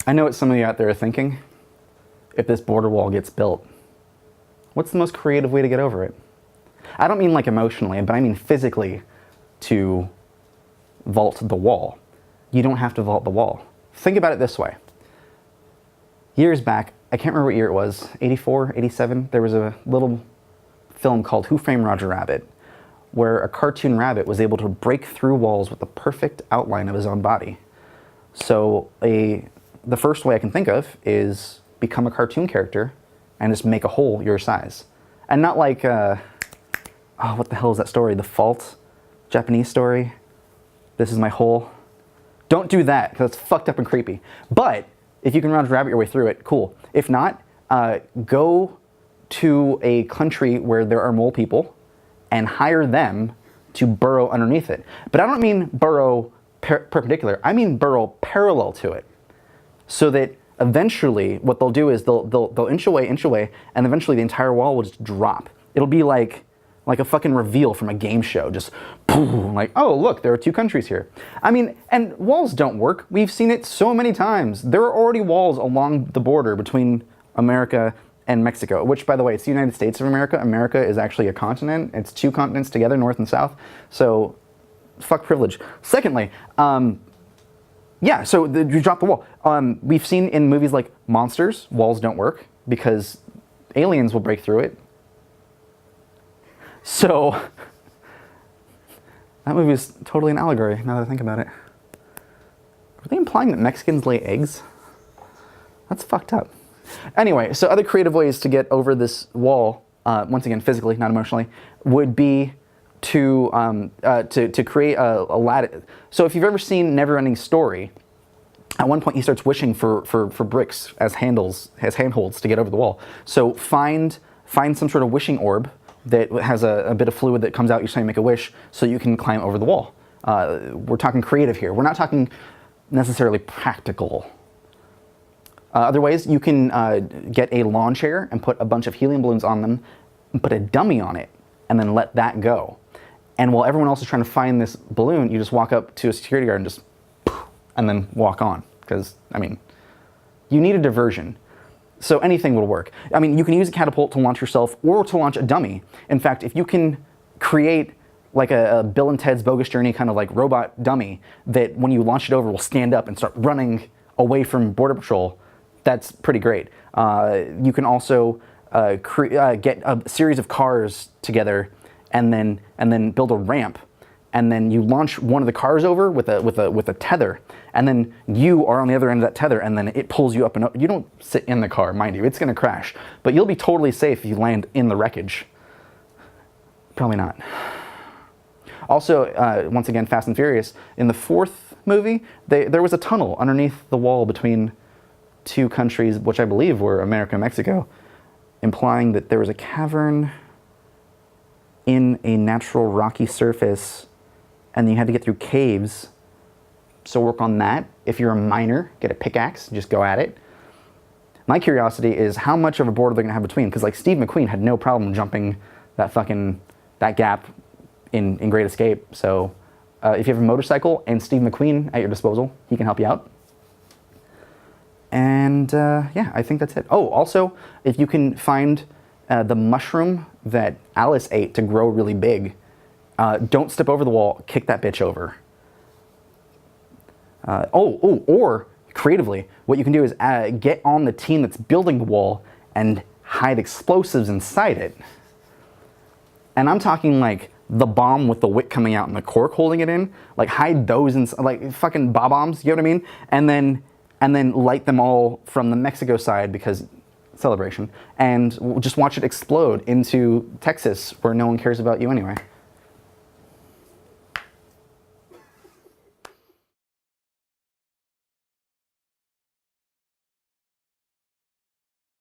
I know what some of you out there are thinking. If this border wall gets built, what's the most creative way to get over it? I don't mean like emotionally, but I mean physically to vault the wall. You don't have to vault the wall. Think about it this way. Years back, I can't remember what year it was, 84, 87, there was a little film called Who Framed Roger Rabbit, where a cartoon rabbit was able to break through walls with the perfect outline of his own body. So the first way I can think of is become a cartoon character and just make a hole your size. And not like, oh, what the hell is that story? The Fault? Japanese story? This is my hole. Don't do that, because it's fucked up and creepy. But if you can Roger Rabbit your way through it, cool. If not, go to a country where there are mole people and hire them to burrow underneath it. But I don't mean burrow perpendicular, I mean burrow parallel to it. So that eventually what they'll do is they'll inch away, and eventually the entire wall will just drop. It'll be like a fucking reveal from a game show, just boom, like, oh look, there are two countries here. I mean, and walls don't work. We've seen it so many times. There are already walls along the border between America and Mexico, which, by the way, it's the United States of America. America is actually a continent. It's two continents together, north and south. So, fuck privilege. Secondly, yeah, so you drop the wall. We've seen in movies like Monsters, walls don't work because aliens will break through it. So, that movie is totally an allegory, now that I think about it. Are they implying that Mexicans lay eggs? That's fucked up. Anyway, so other creative ways to get over this wall, once again physically, not emotionally, would be to create a ladder. So if you've ever seen Neverending Story, at one point he starts wishing for bricks as handholds to get over the wall. So find some sort of wishing orb that has a bit of fluid that comes out each time you make a wish, so you can climb over the wall. We're talking creative here. We're not talking necessarily practical. Other ways, you can get a lawn chair and put a bunch of helium balloons on them, and put a dummy on it, and then let that go. And while everyone else is trying to find this balloon, you just walk up to a security guard and just, and then walk on. Because, I mean, you need a diversion. So anything will work. I mean, you can use a catapult to launch yourself or to launch a dummy. In fact, if you can create like a Bill and Ted's Bogus Journey kind of like robot dummy that when you launch it over will stand up and start running away from Border Patrol, that's pretty great. You can also get a series of cars together and then build a ramp, and then you launch one of the cars over with a tether, and then you are on the other end of that tether, and then it pulls you up, and you don't sit in the car, mind you, it's gonna crash, but you'll be totally safe if you land in the wreckage. Probably not. Also, once again, Fast and Furious, in the fourth movie, there was a tunnel underneath the wall between two countries, which I believe were America and Mexico, implying that there was a cavern in a natural rocky surface, and you had to get through caves. So work on that. If you're a miner, get a pickaxe, just go at it. My curiosity is how much of a border they're gonna have between, because like Steve McQueen had no problem jumping that gap in Great Escape. So if you have a motorcycle and Steve McQueen at your disposal, he can help you out. And yeah, I think that's it. Oh, also, if you can find the mushroom that Alice ate to grow really big, don't step over the wall, kick that bitch over. Or creatively, what you can do is get on the team that's building the wall and hide explosives inside it. And I'm talking like the bomb with the wick coming out and the cork holding it in, like hide those in, like fucking bombs, you know what I mean? And then light them all from the Mexico side because celebration, and just watch it explode into Texas where no one cares about you anyway.